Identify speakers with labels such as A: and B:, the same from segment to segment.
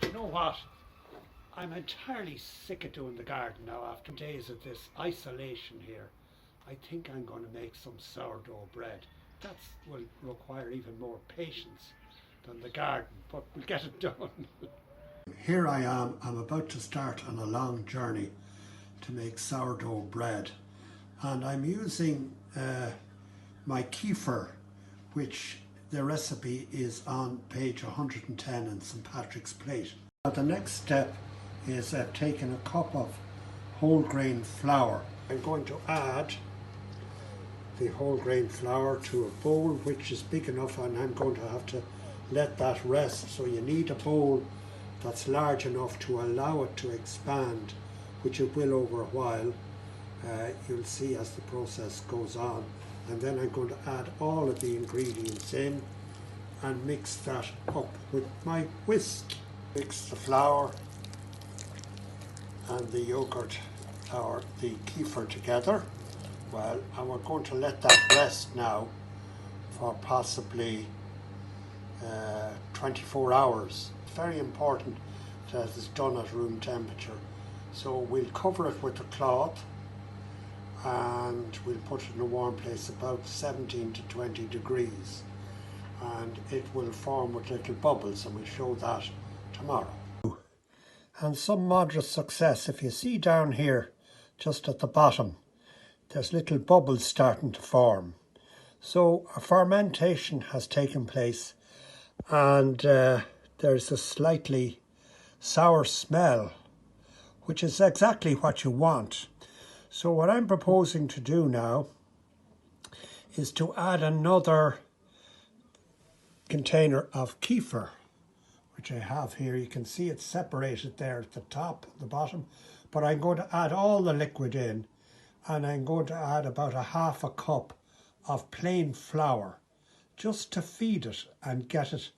A: You know what? I'm entirely sick of doing the garden now after days of this isolation here. I think I'm going to make some sourdough bread. That will require even more patience than the garden, but we'll get it done. Here I am, I'm about to start on a long journey to make sourdough bread, and I'm using my kefir, which the recipe is on page 110 in St. Patrick's Plate. Now the next step is I've taken a cup of whole grain flour. I'm going to add the whole grain flour to a bowl which is big enough, and I'm going to have to let that rest. So you need a bowl that's large enough to allow it to expand, which it will over a while. You'll see as the process goes on. And then I'm going to add all of the ingredients in and mix that up with my whisk. Mix the flour and the yogurt or the kefir together well, and we're going to let that rest now for possibly 24 hours. It's very important that it's done at room temperature. So we'll cover it with a cloth and we'll put it in a warm place about 17 to 20 degrees, and it will form with little bubbles, and we'll show that tomorrow. And some moderate success. If you see down here just at the bottom, there's little bubbles starting to form. So a fermentation has taken place, and there's a slightly sour smell, which is exactly what you want. So what I'm proposing to do now is to add another container of kefir, which I have here. You can see it's separated there at the top, the bottom, but I'm going to add all the liquid in, and I'm going to add about a half a cup of plain flour just to feed it and get it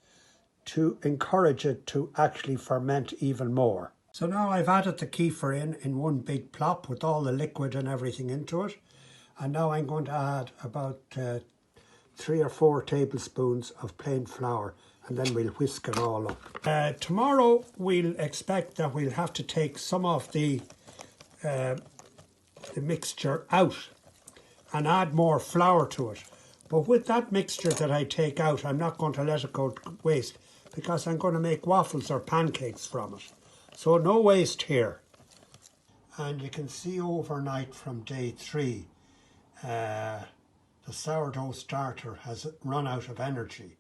A: to encourage it to actually ferment even more. So now I've added the kefir in one big plop with all the liquid and everything into it, and now I'm going to add about 3 or 4 tablespoons of plain flour, and then we'll whisk it all up. Tomorrow we'll expect that we'll have to take some of the mixture out and add more flour to it. But with that mixture that I take out, I'm not going to let it go to waste, because I'm going to make waffles or pancakes from it. So no waste here. And you can see overnight from day 3, the sourdough starter has run out of energy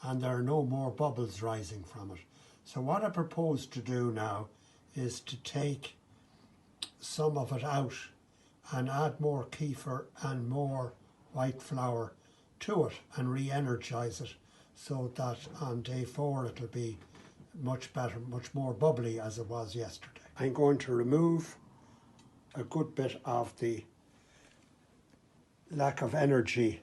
A: and there are no more bubbles rising from it. So what I propose to do now is to take some of it out and add more kefir and more white flour to it and re-energize it, so that on day 4 it'll be much better, much more bubbly as it was yesterday. I'm going to remove a good bit of the lack of energy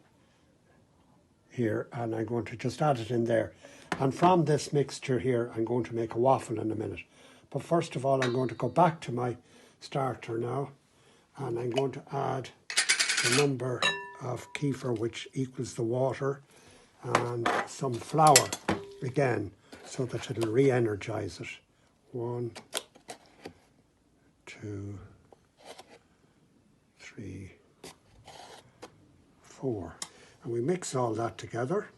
A: here, and I'm going to just add it in there. And from this mixture here, I'm going to make a waffle in a minute. But first of all, I'm going to go back to my starter now, and I'm going to add the number of kefir which equals the water, and some flour again, so that it'll re-energize it. 1, 2, 3, 4. And we mix all that together.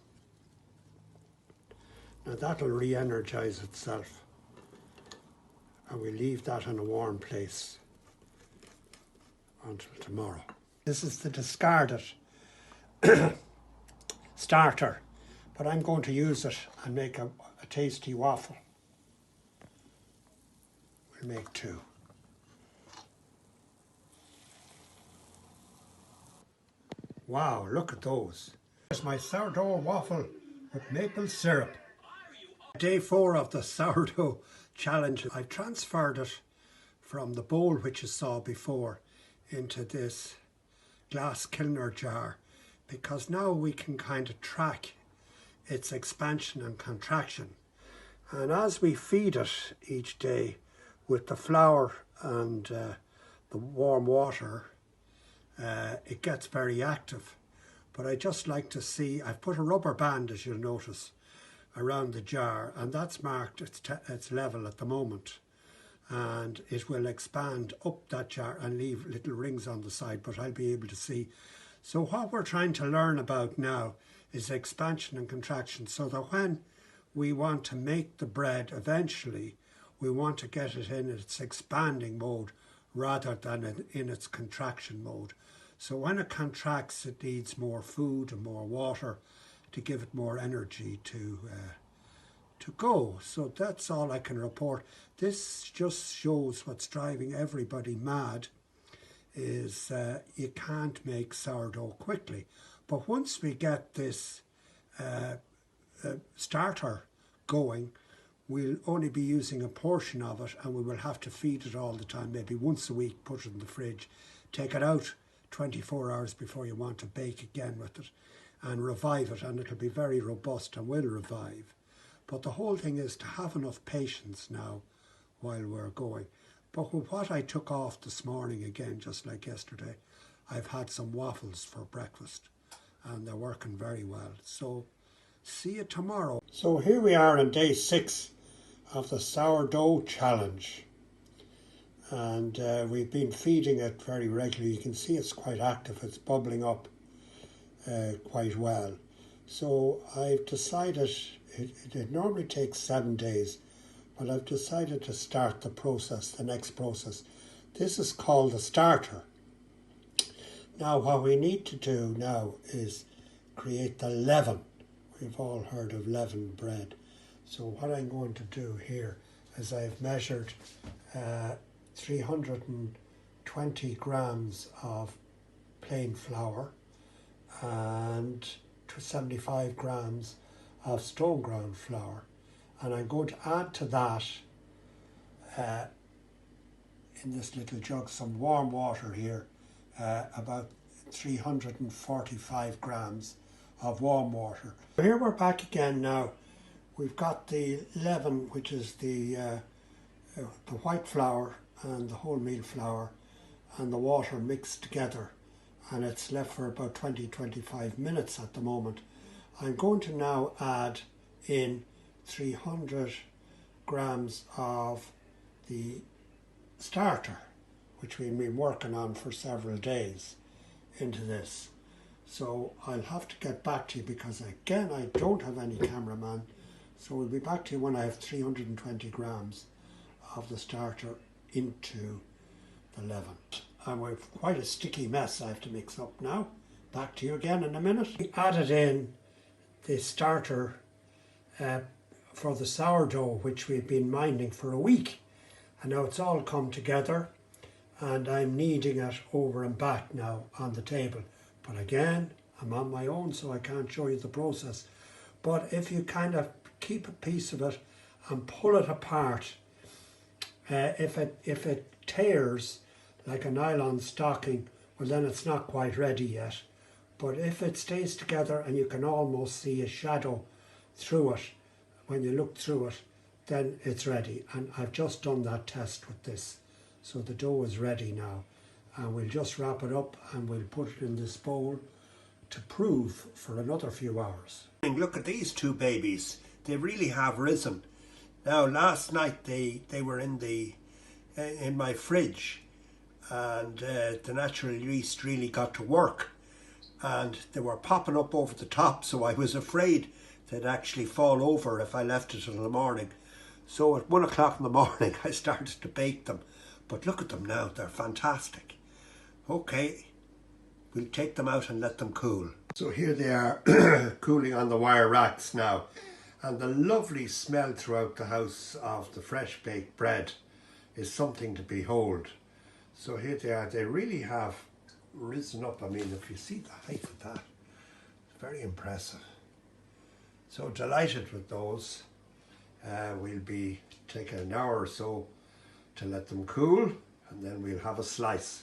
A: Now that'll re-energize itself, and we leave that in a warm place until tomorrow. This is the discarded starter, but I'm going to use it and make a tasty waffle. We'll make 2. Wow, look at those. There's my sourdough waffle with maple syrup. Day 4 of the sourdough challenge. I transferred it from the bowl which you saw before into this glass Kilner jar, because now we can kind of track its expansion and contraction. And as we feed it each day with the flour and the warm water, it gets very active. But I just like to see, I've put a rubber band, as you'll notice, around the jar, and that's marked its level at the moment, and it will expand up that jar and leave little rings on the side, but I'll be able to see. So what we're trying to learn about now is expansion and contraction, so that when we want to make the bread eventually, we want to get it in its expanding mode rather than in its contraction mode. So when it contracts, it needs more food and more water to give it more energy to go. So that's all I can report. This just shows what's driving everybody mad is you can't make sourdough quickly. But once we get this starter going, we'll only be using a portion of it, and we will have to feed it all the time, maybe once a week, put it in the fridge, take it out 24 hours before you want to bake again with it, and revive it, and it'll be very robust and will revive. But the whole thing is to have enough patience now while we're going. But with what I took off this morning, again, just like yesterday, I've had some waffles for breakfast, and they're working very well. So see you tomorrow. So here we are on day 6 of the sourdough challenge, and we've been feeding it very regularly. You can see it's quite active, it's bubbling up quite well. So I've decided, it normally takes 7 days, but I've decided to start the process, the next process. This is called the starter. Now what we need to do now is create the leaven. We've all heard of leavened bread. So what I'm going to do here is I've measured 320 grams of plain flour and 75 grams of stone ground flour, and I'm going to add to that in this little jug some warm water here, about 345 grams of warm water. Here we're back again now. We've got the leaven, which is the white flour and the wholemeal flour and the water mixed together, and it's left for about 20-25 minutes at the moment. I'm going to now add in 300 grams of the starter, which we've been working on for several days, into this. So I'll have to get back to you because again I don't have any cameraman, so we'll be back to you when I have 320 grams of the starter into the leaven. And we've quite a sticky mess I have to mix up now. Back to you again in a minute. We added in the starter for the sourdough, which we've been minding for a week, and now it's all come together, and I'm kneading it over and back now on the table. But again, I'm on my own, so I can't show you the process. But if you kind of keep a piece of it and pull it apart, if it tears like a nylon stocking, well then it's not quite ready yet. But if it stays together and you can almost see a shadow through it when you look through it, then it's ready. And I've just done that test with this. So the dough is ready now. And we'll just wrap it up and we'll put it in this bowl to prove for another few hours. Look at these two babies. They really have risen. Now last night they were in my fridge, and the natural yeast really got to work, and they were popping up over the top, so I was afraid they'd actually fall over if I left it until the morning. So at 1 o'clock in the morning I started to bake them. But look at them now, they're fantastic. Okay, we'll take them out and let them cool. So here they are cooling on the wire racks now, and the lovely smell throughout the house of the fresh baked bread is something to behold. So here they are. They really have risen up. I mean, if you see the height of that, it's very impressive. So delighted with those. We'll be taking an hour or so to let them cool, and then we'll have a slice.